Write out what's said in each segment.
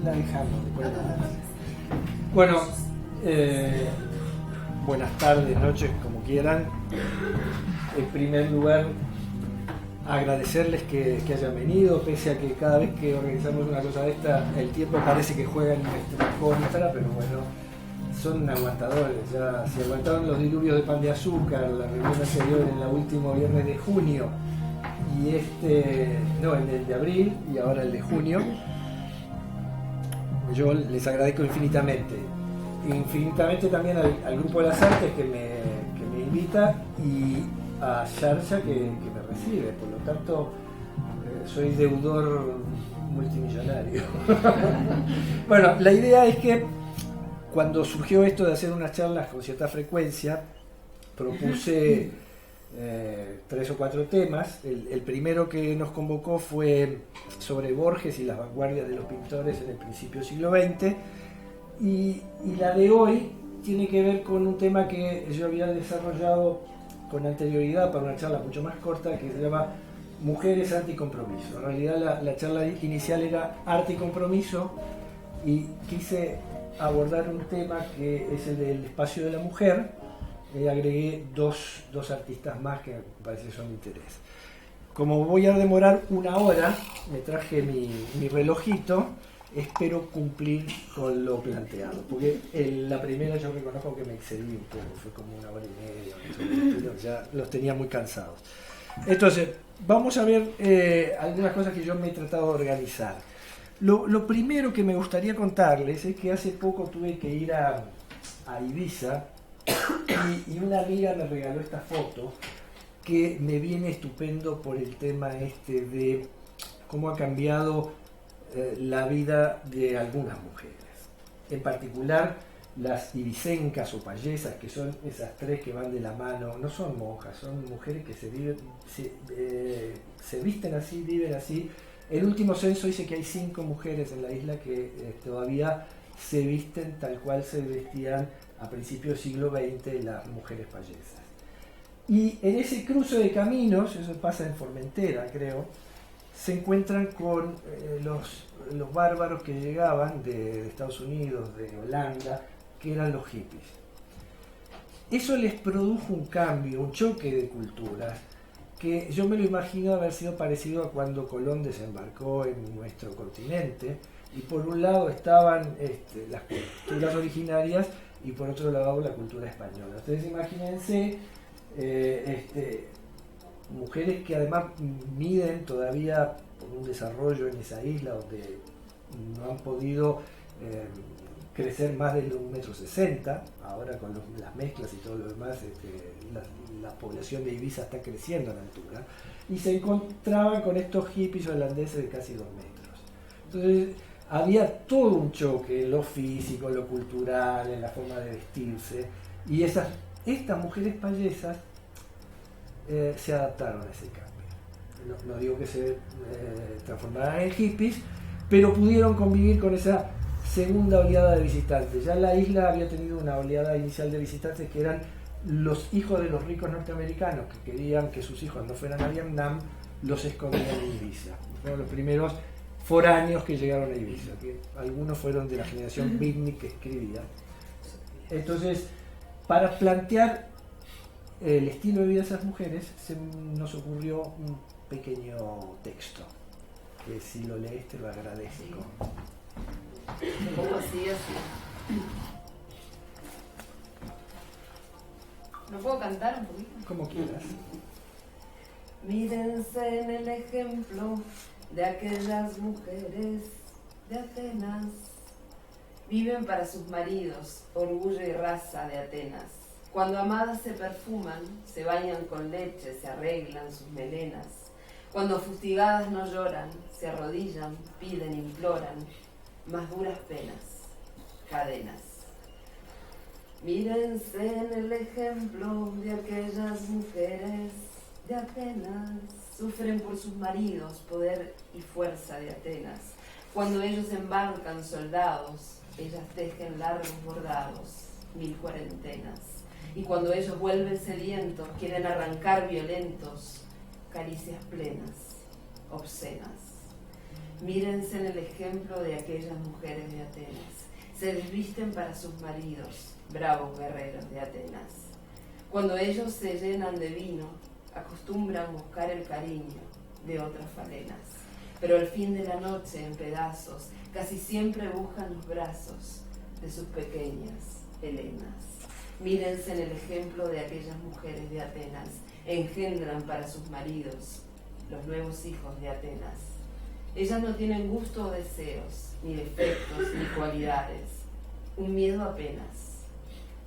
la dejamos. Bueno, buenas tardes, noches, como quieran. En primer lugar, agradecerles que hayan venido, pese a que cada vez que organizamos una cosa de esta, el tiempo parece que juega en nuestra contra, pero bueno, son aguantadores. Ya si aguantaron los diluvios de pan de azúcar, la reunión anterior en el último viernes de junio, y en el de abril y ahora el de junio, yo les agradezco infinitamente. Infinitamente también al Grupo de las Artes que me invita y a Sharsha que me recibe. Por lo tanto, soy deudor multimillonario. Bueno, la idea es que cuando surgió esto de hacer unas charlas con cierta frecuencia, propuse 3 o 4 temas. El primero que nos convocó fue sobre Borges y las vanguardias de los pintores en el principio del siglo XX, y la de hoy tiene que ver con un tema que yo había desarrollado con anterioridad para una charla mucho más corta, que se llama Mujeres, Arte y Compromiso. En realidad la charla inicial era Arte y Compromiso, y quise abordar un tema que es el del espacio de la mujer. Agregué dos artistas más que me parece que son de interés. Como voy a demorar 1 hora, me traje mi relojito. Espero cumplir con lo planteado, porque la primera yo reconozco que me excedí un poco, fue como 1 hora y media, ya los tenía muy cansados. Entonces, vamos a ver algunas cosas que yo me he tratado de organizar. Lo primero que me gustaría contarles es que hace poco tuve que ir a Ibiza y una amiga me regaló esta foto que me viene estupendo por el tema de cómo ha cambiado la vida de algunas mujeres, en particular las ibicencas o payesas, que son esas 3 que van de la mano. No son monjas, son mujeres que se visten así, viven así. El último censo dice que hay 5 mujeres en la isla que todavía se visten tal cual se vestían a principios del siglo XX las mujeres payesas. Y en ese cruce de caminos, eso pasa en Formentera creo, se encuentran con los bárbaros que llegaban de Estados Unidos, de Holanda, que eran los hippies. Eso les produjo un cambio, un choque de culturas, que yo me lo imagino haber sido parecido a cuando Colón desembarcó en nuestro continente, y por un lado estaban las culturas originarias y por otro lado la cultura española. Ustedes imagínense mujeres que además miden todavía por un desarrollo en esa isla donde no han podido crecer más de 1,60 m. Ahora con las mezclas y todo lo demás, la población de Ibiza está creciendo en altura, y se encontraban con estos hippies holandeses de casi 2 metros. Entonces había todo un choque en lo físico, en lo cultural, en la forma de vestirse, y estas mujeres payesas se adaptaron a ese cambio. No digo que se transformaran en hippies, pero pudieron convivir con esa segunda oleada de visitantes. Ya la isla había tenido una oleada inicial de visitantes que eran los hijos de los ricos norteamericanos que querían que sus hijos no fueran a Vietnam, los escondían en Ibiza. Fueron los primeros foráneos que llegaron a Ibiza, que algunos fueron de la generación beatnik que escribía. Entonces, para plantear el estilo de vida de esas mujeres, nos ocurrió un pequeño texto, que si lo lees te lo agradezco. Así. ¿No puedo cantar un poquito? Como quieras. Mírense en el ejemplo de aquellas mujeres de Atenas. Viven para sus maridos, orgullo y raza de Atenas. Cuando amadas se perfuman, se bañan con leche, se arreglan sus melenas. Cuando fustigadas no lloran, se arrodillan, piden, imploran, más duras penas, cadenas. Mírense en el ejemplo de aquellas mujeres de Atenas. Sufren por sus maridos, poder y fuerza de Atenas. Cuando ellos embarcan soldados, ellas tejen largos bordados, 1000 cuarentenas. Y cuando ellos vuelven sedientos, quieren arrancar violentos, caricias plenas, obscenas. Mírense en el ejemplo de aquellas mujeres de Atenas. Se desvisten para sus maridos, bravos guerreros de Atenas. Cuando ellos se llenan de vino, acostumbran buscar el cariño de otras falenas. Pero al fin de la noche, en pedazos, casi siempre buscan los brazos de sus pequeñas Helenas. Mírense en el ejemplo de aquellas mujeres de Atenas. Engendran para sus maridos los nuevos hijos de Atenas. Ellas no tienen gusto o deseos, ni defectos, ni cualidades. Un miedo apenas.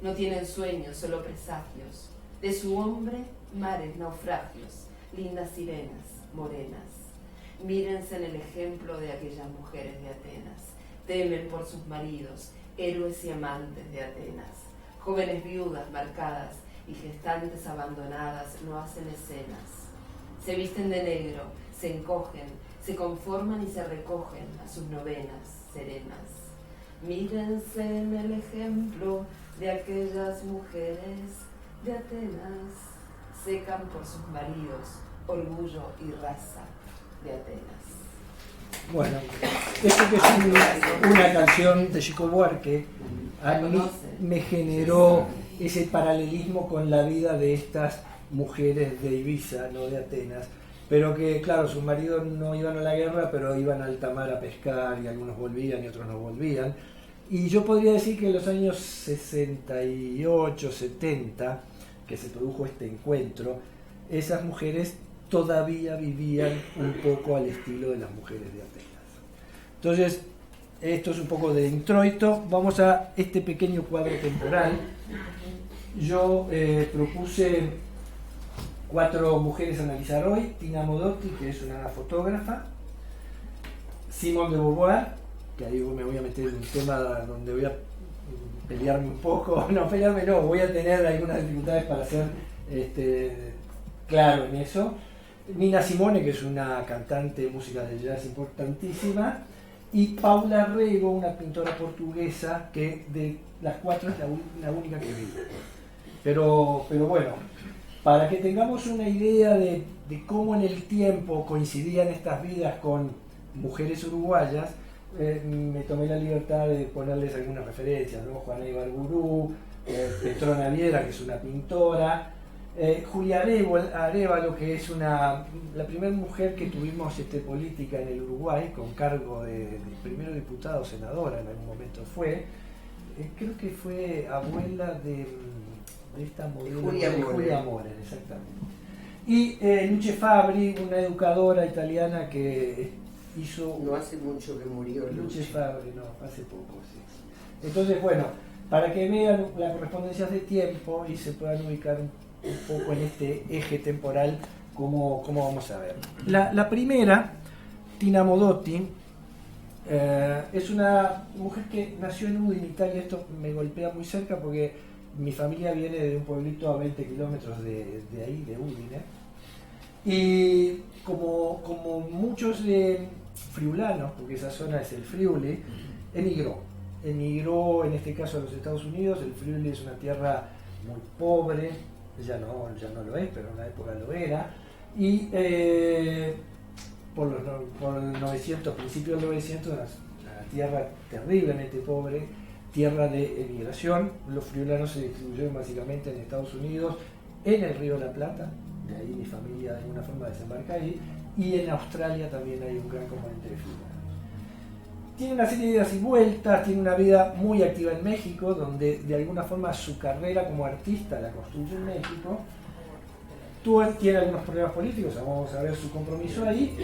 No tienen sueños, solo presagios. De su hombre, mares, naufragios, lindas sirenas, morenas. Mírense en el ejemplo de aquellas mujeres de Atenas. Temen por sus maridos, héroes y amantes de Atenas. Jóvenes viudas marcadas y gestantes abandonadas no hacen escenas. Se visten de negro, se encogen, se conforman y se recogen a sus novenas serenas. Mírense en el ejemplo de aquellas mujeres de Atenas. Secan por sus maridos, orgullo y raza de Atenas. Bueno, esto que es una canción de Chico Buarque, a mí me generó ese paralelismo con la vida de estas mujeres de Ibiza, no de Atenas, pero que claro, sus maridos no iban a la guerra, pero iban a alta mar a pescar y algunos volvían y otros no volvían. Y yo podría decir que en los años 68, 70, que se produjo este encuentro, esas mujeres todavía vivían un poco al estilo de las mujeres de Atenas. Entonces, esto es un poco de introito. Vamos a este pequeño cuadro temporal. Yo propuse 4 mujeres a analizar hoy. Tina Modotti, que es una fotógrafa. Simone de Beauvoir, que ahí me voy a meter en un tema donde voy a pelearme un poco. No, pelearme no, voy a tener algunas dificultades para ser claro en eso. Nina Simone, que es una cantante de música de jazz importantísima, y Paula Rego, una pintora portuguesa que de las 4 es la única que vive. Pero bueno, para que tengamos una idea de cómo en el tiempo coincidían estas vidas con mujeres uruguayas, me tomé la libertad de ponerles algunas referencias, ¿no? Juana Ibargurú, Petrona Viera, que es una pintora, Julia Arévalo, que es la primera mujer que tuvimos política en el Uruguay, con cargo de primero diputada o senadora, en algún momento fue, creo que fue abuela de esta modelo Julia Moren, exactamente. Y Luce Fabbri, una educadora italiana que hizo... No hace mucho que murió Luce Fabbri, no, hace poco, sí. Entonces, bueno, para que vean las correspondencias de tiempo y se puedan ubicar un poco en este eje temporal, como vamos a ver. La primera, Tina Modotti, es una mujer que nació en Udine, Italia. Esto me golpea muy cerca porque mi familia viene de un pueblito a 20 kilómetros de ahí, de Udine. Y como muchos friulanos, porque esa zona es el Friuli, emigró en este caso a los Estados Unidos. El Friuli es una tierra muy pobre, ya no lo es, pero en una época lo era, y por el 900, principios del 900, una tierra terriblemente pobre, tierra de emigración. Los friulanos se distribuyeron básicamente en Estados Unidos, en el río de la Plata, de ahí mi familia de alguna forma desembarca ahí, y en Australia también hay un gran componente de friulanos. Tiene una serie de idas y vueltas, tiene una vida muy activa en México, donde de alguna forma su carrera como artista la construye en México. Tiene algunos problemas políticos, vamos a ver su compromiso ahí.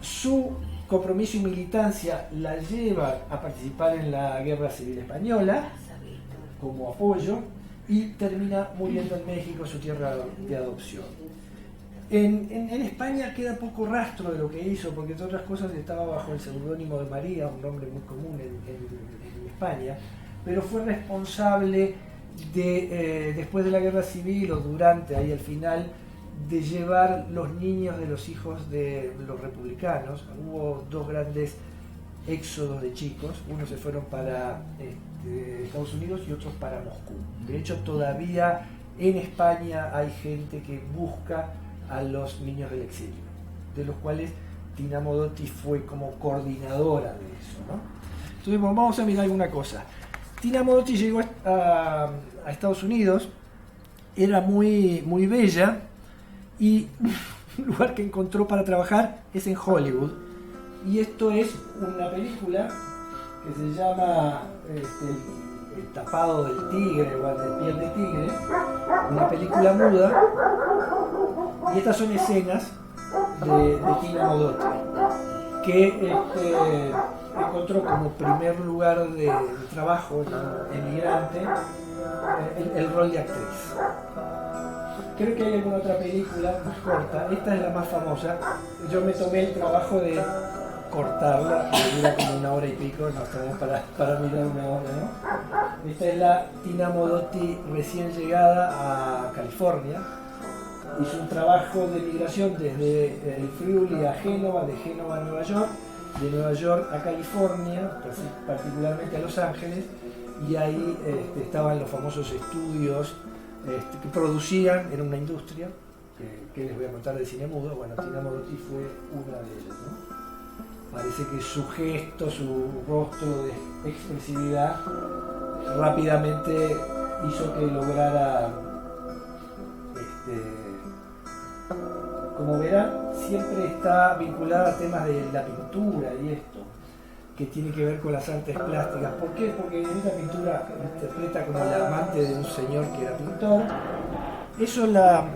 Su compromiso y militancia la lleva a participar en la Guerra Civil Española como apoyo, y termina muriendo en México, su tierra de adopción. En España queda poco rastro de lo que hizo, porque entre otras cosas estaba bajo el seudónimo de María, un nombre muy común en España, pero fue responsable de, después de la Guerra Civil o durante, ahí al final, de llevar los niños de los hijos de los republicanos. Hubo 2 grandes éxodos de chicos, unos se fueron para Estados Unidos y otros para Moscú. De hecho, todavía en España hay gente que busca a los niños del exilio, de los cuales Tina Modotti fue como coordinadora de eso, ¿no? Entonces, bueno, vamos a mirar alguna cosa. Tina Modotti llegó a Estados Unidos, era muy, muy bella, y un lugar que encontró para trabajar es en Hollywood. Y esto es una película que se llama El tapado del tigre o el de piel de tigre, una película muda, y estas son escenas de Tina Modotti, que encontró como primer lugar de trabajo emigrante el rol de actriz. Creo que hay alguna otra película más corta, esta es la más famosa. Yo me tomé el trabajo de cortarla, que dura como 1 hora y pico, no estamos para mirar 1 hora, ¿no? Esta es la Tina Modotti recién llegada a California. Hizo un trabajo de migración desde el Friuli a Génova, de Génova a Nueva York, de Nueva York a California, particularmente a Los Ángeles, y ahí estaban los famosos estudios que producían, era una industria, que les voy a contar de cine mudo. Bueno, Tina Modotti fue una de ellas, ¿no? Parece que su gesto, su rostro de expresividad rápidamente hizo que lograra, como verán, siempre está vinculada a temas de la pintura y esto, que tiene que ver con las artes plásticas. ¿Por qué? Porque en esta pintura interpreta como la amante de un señor que era pintor. Eso la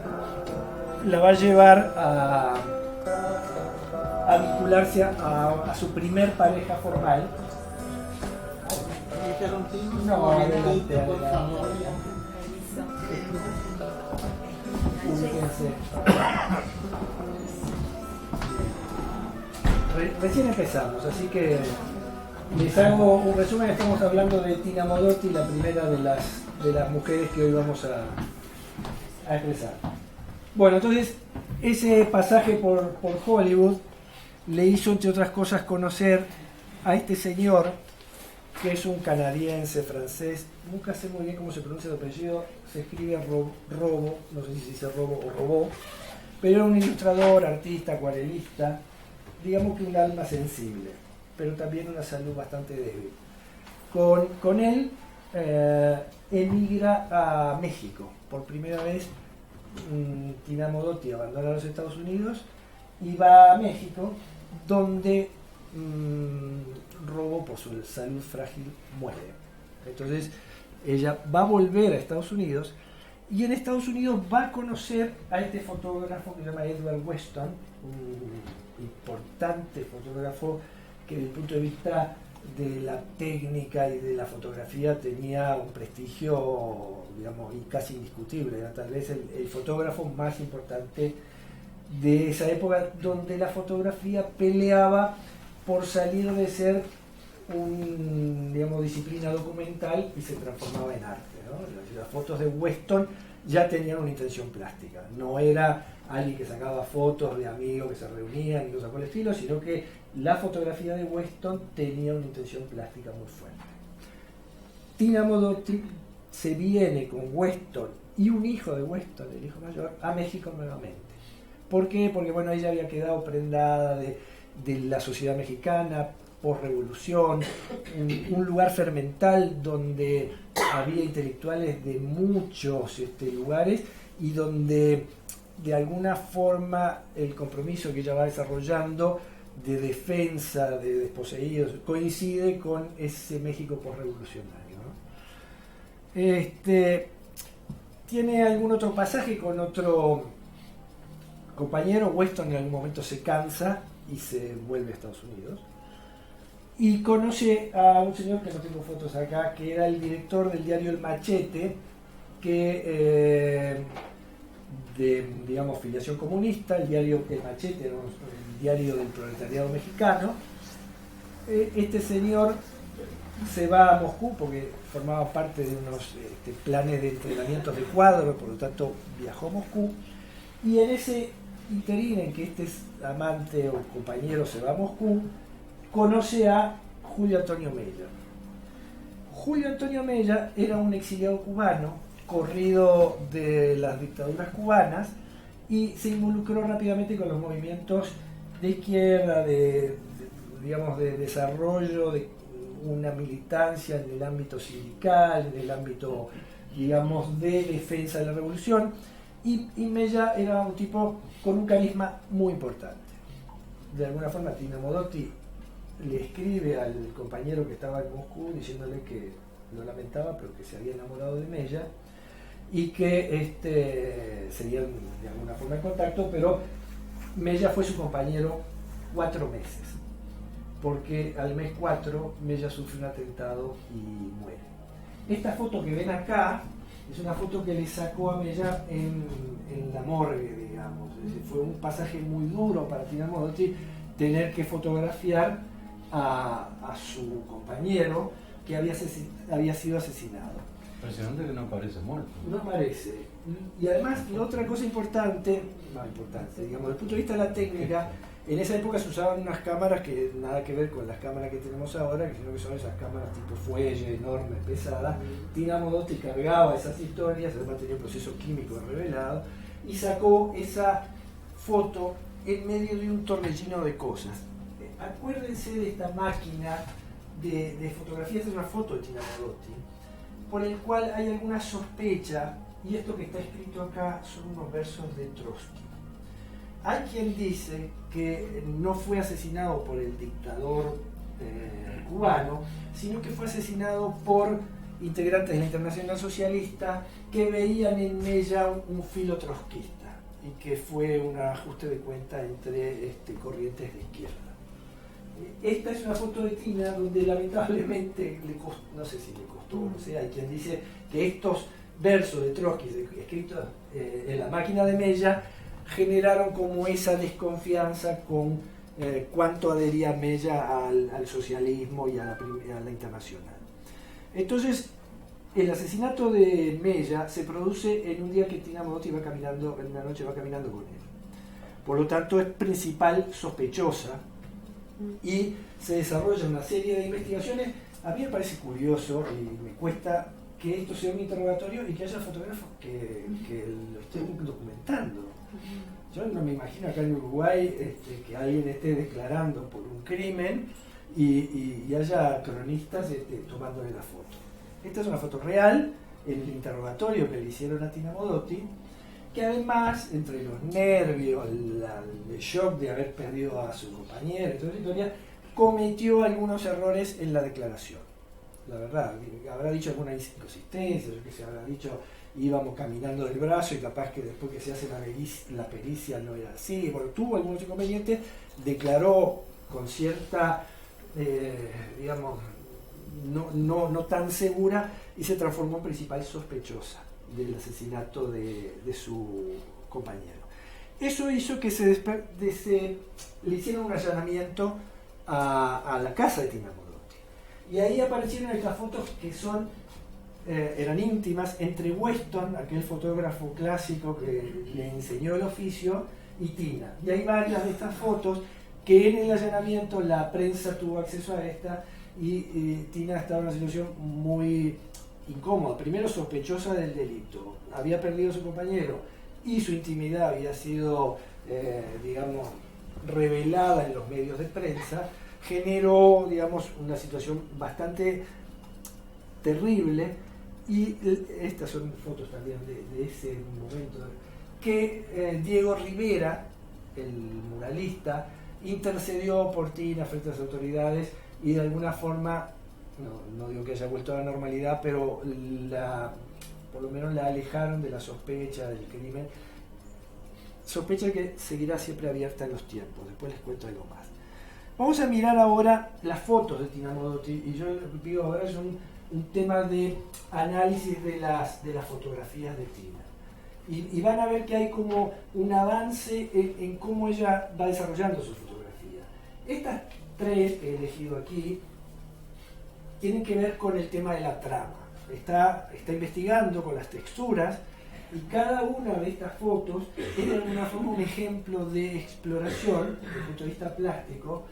va a llevar a vincularse a su primer pareja formal. No, adelante, por favor. Recién empezamos, así que les hago un resumen. Estamos hablando de Tina Modotti, la primera de las mujeres que hoy vamos a expresar. Bueno, entonces ese pasaje por Hollywood le hizo, entre otras cosas, conocer a este señor, que es un canadiense, francés, nunca sé muy bien cómo se pronuncia el apellido, se escribe Robo, no sé si se dice Robo o Robó, pero era un ilustrador, artista, acuarelista, digamos que un alma sensible, pero también una salud bastante débil. Con él emigra a México. Por primera vez Tina Modotti abandona los Estados Unidos y va a México, donde Robo, por su salud frágil, muere. Entonces ella va a volver a Estados Unidos, y en Estados Unidos va a conocer a este fotógrafo que se llama Edward Weston, un importante fotógrafo que desde el punto de vista de la técnica y de la fotografía tenía un prestigio, digamos, casi indiscutible. Era tal vez el fotógrafo más importante de esa época, donde la fotografía peleaba por salir de ser disciplina documental y se transformaba en arte, ¿no? Las fotos de Weston ya tenían una intención plástica, no era alguien que sacaba fotos de amigos que se reunían y cosas por el estilo, sino que la fotografía de Weston tenía una intención plástica muy fuerte. Tina Modotti se viene con Weston y un hijo de Weston, el hijo mayor, a México nuevamente. ¿Por qué? Porque bueno, ella había quedado prendada de la sociedad mexicana post-revolución, un lugar fermental donde había intelectuales de muchos lugares, y donde de alguna forma el compromiso que ella va desarrollando de defensa de desposeídos coincide con ese México post-revolucionario, ¿no? Tiene algún otro pasaje con otro compañero. Weston en algún momento se cansa y se vuelve a Estados Unidos, y conoce a un señor que no tengo fotos acá, que era el director del diario El Machete, que de, digamos, filiación comunista. El diario El Machete era el diario del proletariado mexicano. Este señor se va a Moscú porque formaba parte de unos planes de entrenamientos de cuadro, por lo tanto viajó a Moscú, y en ese interín en que este amante o compañero se va a Moscú, conoce a Julio Antonio Mella. Julio Antonio Mella era un exiliado cubano, corrido de las dictaduras cubanas, y se involucró rápidamente con los movimientos de izquierda, digamos, de desarrollo, de una militancia en el ámbito sindical, en el ámbito, digamos, de defensa de la revolución, y Mella era un tipo con un carisma muy importante. De alguna forma Tina Modotti le escribe al compañero que estaba en Moscú diciéndole que lo lamentaba, pero que se había enamorado de Mella y que serían de alguna forma en contacto, pero Mella fue su compañero 4 meses, porque al mes 4 Mella sufre un atentado y muere. Esta foto que ven acá es una foto que le sacó a Mella en la morgue, digamos. Es decir, fue un pasaje muy duro para Tina Modotti tener que fotografiar a su compañero que había sido asesinado. Impresionante que no parece muerto. No parece. Y además, la otra cosa importante, digamos, desde el punto de vista de la técnica, en esa época se usaban unas cámaras que nada que ver con las cámaras que tenemos ahora, sino que son esas cámaras tipo fuelle, enormes, pesadas. Tina Modotti cargaba esas historias, además tenía un proceso químico revelado, y sacó esa foto en medio de un torbellino de cosas. Acuérdense de esta máquina de fotografías, es una foto de Tina Modotti, por el cual hay alguna sospecha, y esto que está escrito acá son unos versos de Trotsky. Hay quien dice que no fue asesinado por el dictador cubano, sino que fue asesinado por integrantes de la Internacional Socialista que veían en ella un filo trotskista y que fue un ajuste de cuenta entre corrientes de izquierda. Esta es una foto de Tina donde lamentablemente le costó, no sé si le costó, no sé, hay quien dice que estos versos de Trotsky escritos en la máquina de Mella generaron como esa desconfianza con cuánto adhería Mella al socialismo y a la internacional. Entonces, el asesinato de Mella se produce en un día que Tina Modotti va caminando, en una noche va caminando con él. Por lo tanto, es principal sospechosa y se desarrolla una serie de investigaciones. A mí me parece curioso y me cuesta que esto sea un interrogatorio y que haya fotógrafos que lo estén documentando. Yo no me imagino acá en Uruguay que alguien esté declarando por un crimen y haya cronistas tomándole la foto. Esta es una foto real, el interrogatorio que le hicieron a Tina Modotti, que además, entre los nervios, el shock de haber perdido a su compañera y toda la historia, cometió algunos errores en la declaración. La verdad, habrá dicho alguna inconsistencia, yo que sé, habrá dicho íbamos caminando del brazo y capaz que después que se hace la pericia no era así. Bueno, tuvo algunos inconvenientes, declaró con cierta, digamos, no tan segura y se transformó en principal sospechosa del asesinato de su compañero. Eso hizo que le hicieran un allanamiento a la casa de Tina Modotti. Y ahí aparecieron estas fotos que eran íntimas entre Weston, aquel fotógrafo clásico que le enseñó el oficio, y Tina. Y hay varias de estas fotos que en el allanamiento la prensa tuvo acceso a esta y Tina estaba en una situación muy incómoda. Primero, sospechosa del delito. Había perdido a su compañero y su intimidad había sido, digamos, revelada en los medios de prensa. Generó, digamos, una situación bastante terrible. Y estas son fotos también de ese momento que Diego Rivera, el muralista, intercedió por Tina frente a las autoridades y de alguna forma, no digo que haya vuelto a la normalidad, pero por lo menos la alejaron de la sospecha del crimen, sospecha que seguirá siempre abierta en los tiempos. Después les cuento algo más. Vamos a mirar ahora las fotos de Tina Modotti, y yo digo ahora es un tema de análisis de las fotografías de Tina. Y van a ver que hay como un avance en cómo ella va desarrollando su fotografía. Estas 3 que he elegido aquí tienen que ver con el tema de la trama. Está investigando con las texturas y cada una de estas fotos es de alguna forma un ejemplo de exploración desde el punto de vista plástico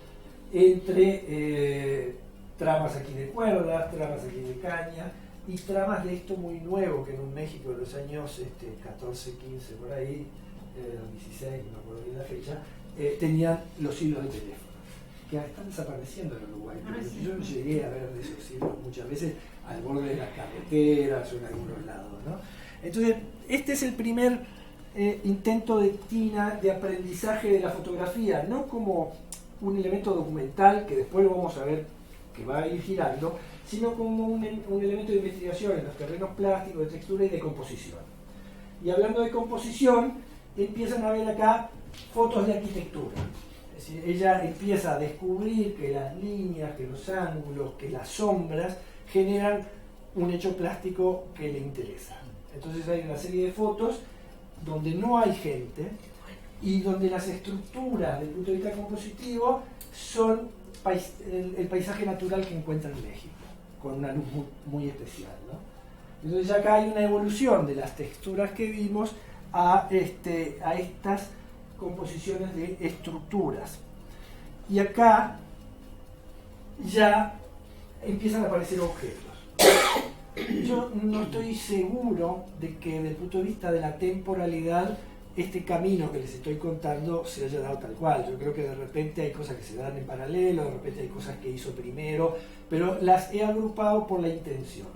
entre tramas aquí de cuerdas, tramas aquí de caña y tramas de esto muy nuevo que en un México de los años 14, 15 por ahí, 16, no me acuerdo bien la fecha, tenían los hilos de teléfono, que están desapareciendo en Uruguay. Yo llegué a ver de esos hilos muchas veces al borde de las carreteras o en algunos lados, ¿no? Entonces, este es el primer intento de Tina de aprendizaje de la fotografía, no como un elemento documental, que después lo vamos a ver que va a ir girando, sino como un elemento de investigación en los terrenos plásticos, de textura y de composición. Y hablando de composición, empiezan a ver acá fotos de arquitectura. Es decir, ella empieza a descubrir que las líneas, que los ángulos, que las sombras generan un hecho plástico que le interesa. Entonces hay una serie de fotos donde no hay gente y donde las estructuras desde el punto de vista compositivo son el paisaje natural que encuentra en México, con una luz muy especial, ¿no? Entonces acá hay una evolución de las texturas que vimos a estas composiciones de estructuras. Y acá ya empiezan a aparecer objetos. Yo no estoy seguro de que desde el punto de vista de la temporalidad este camino que les estoy contando se haya dado tal cual. Yo creo que de repente hay cosas que se dan en paralelo, de repente hay cosas que hizo primero, pero las he agrupado por la intención.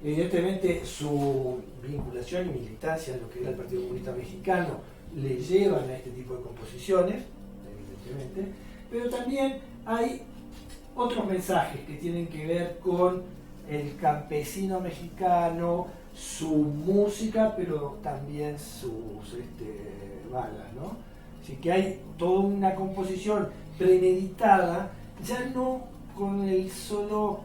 Evidentemente su vinculación y militancia en lo que era el Partido Comunista Mexicano le llevan a este tipo de composiciones, evidentemente, pero también hay otros mensajes que tienen que ver con el campesino mexicano, su música, pero también sus balas, ¿no? Así que hay toda una composición premeditada, ya no con el solo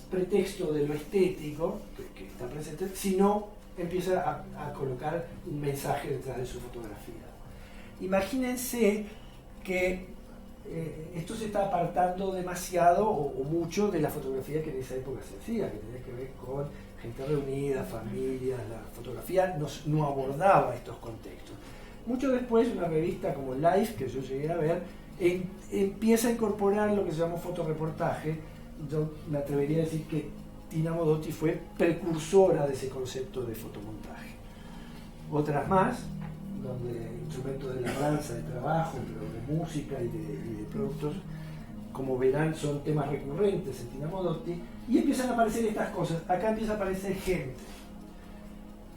pretexto de lo estético que está presente, sino empieza a colocar un mensaje detrás de su fotografía. Imagínense que esto se está apartando demasiado o mucho de la fotografía que en esa época se hacía, que tenía que ver con gente reunida, familias. La fotografía no abordaba estos contextos. Mucho después, una revista como Life, que yo llegué a ver, empieza a incorporar lo que se llama fotoreportaje. Yo me atrevería a decir que Tina Modotti fue precursora de ese concepto de fotomontaje. Otras más, donde instrumentos de labranza, de trabajo, pero de música y de productos, como verán, son temas recurrentes en Tina Modotti, y empiezan a aparecer estas cosas. Acá empieza a aparecer gente,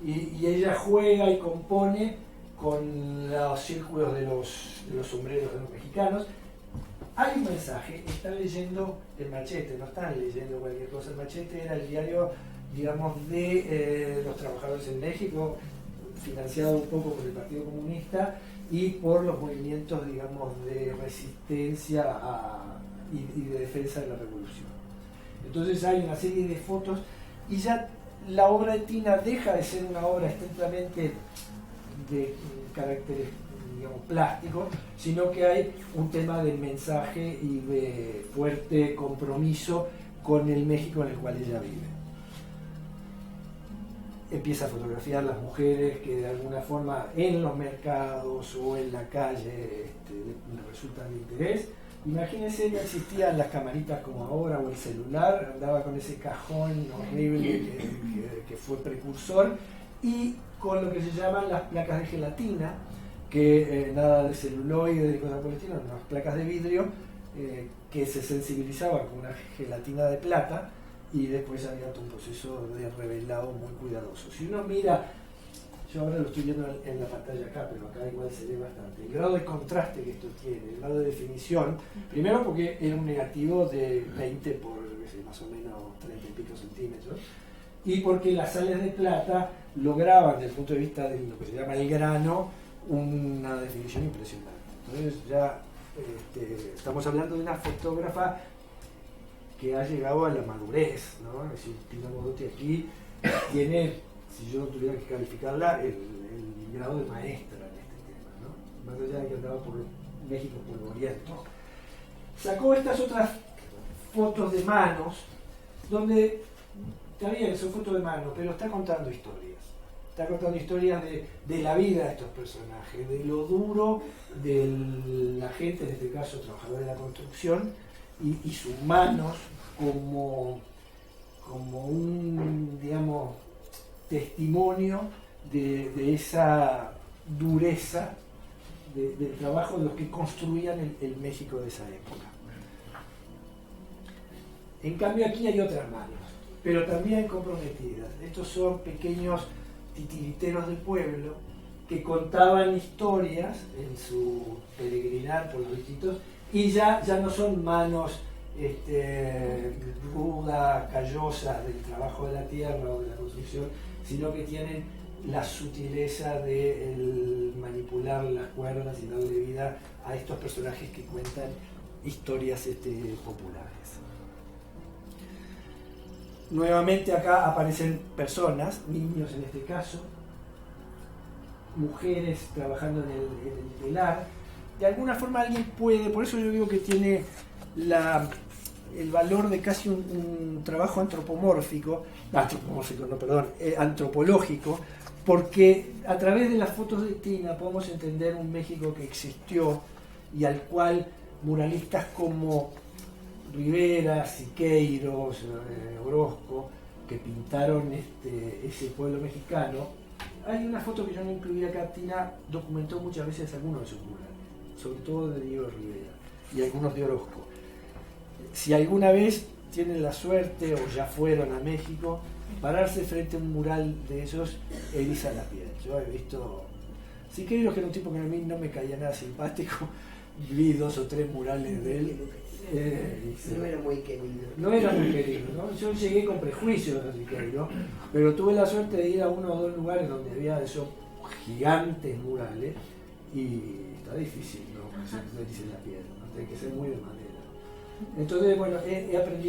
y ella juega y compone con los círculos de los sombreros de los mexicanos. Hay un mensaje, están leyendo El Machete, no están leyendo cualquier cosa. El Machete era el diario, digamos, de los trabajadores en México, financiado un poco por el Partido Comunista y por los movimientos, digamos, de resistencia y de defensa de la revolución. Entonces hay una serie de fotos y ya la obra de Tina deja de ser una obra estrictamente de carácter, digamos, plástico, sino que hay un tema de mensaje y de fuerte compromiso con el México en el cual ella vive. Empieza a fotografiar las mujeres que de alguna forma en los mercados o en la calle le resultan de interés. Imagínense, no existían las camaritas como ahora o el celular, andaba con ese cajón horrible que fue precursor, y con lo que se llaman las placas de gelatina, que nada de celuloide, de cosas por el estilo, unas placas de vidrio que se sensibilizaban con una gelatina de plata, y después había todo un proceso de revelado muy cuidadoso. Si uno mira, yo ahora lo estoy viendo en la pantalla acá, pero acá igual se ve bastante, el grado de contraste que esto tiene, el grado de definición, primero porque era un negativo de 20 por más o menos 30 y pico centímetros, y porque las sales de plata lograban, desde el punto de vista de lo que se llama el grano, una definición impresionante. Entonces ya estamos hablando de una fotógrafa que ha llegado a la madurez, ¿no? Es decir, Tina Modotti aquí tiene, si yo tuviera que calificarla, el grado de maestra en este tema, ¿no? Más allá de que andaba por México polvoriento. Sacó estas otras fotos de manos, donde, está bien, son fotos de manos, pero está contando historias. Está contando historias de la vida de estos personajes, de lo duro de la gente, en este caso trabajadores de la construcción, y sus manos como un, digamos, testimonio de esa dureza del trabajo de los que construían el México de esa época. En cambio aquí hay otras manos, pero también comprometidas. Estos son pequeños titiriteros del pueblo que contaban historias en su peregrinar por los distintos, y ya no son manos rudas, callosas del trabajo de la tierra o de la construcción, sino que tienen la sutileza de manipular las cuerdas y darle vida a estos personajes que cuentan historias populares. Nuevamente acá aparecen personas, niños en este caso, mujeres trabajando en el telar. De alguna forma alguien puede, por eso yo digo que tiene el valor de casi un trabajo antropológico, porque a través de las fotos de Tina podemos entender un México que existió y al cual muralistas como Rivera, Siqueiros, Orozco, que pintaron ese pueblo mexicano. Hay una foto que yo no incluí acá. Tina documentó muchas veces algunos de sus murales, sobre todo de Diego Rivera y algunos de Orozco. Si alguna vez tienen la suerte o ya fueron a México, pararse frente a un mural de esos eriza la piel. Yo he visto Siqueiros, que era un tipo que a mí no me caía nada simpático, vi 2 o 3 murales de él. No era muy querido. No era muy querido, ¿no? Yo llegué con prejuicios a Siqueiros, pero tuve la suerte de ir a 1 o 2 lugares donde había esos gigantes murales y está difícil, ¿no? Se eriza la piel, ¿no? Tiene que ser muy de madera. Entonces, bueno, he aprendido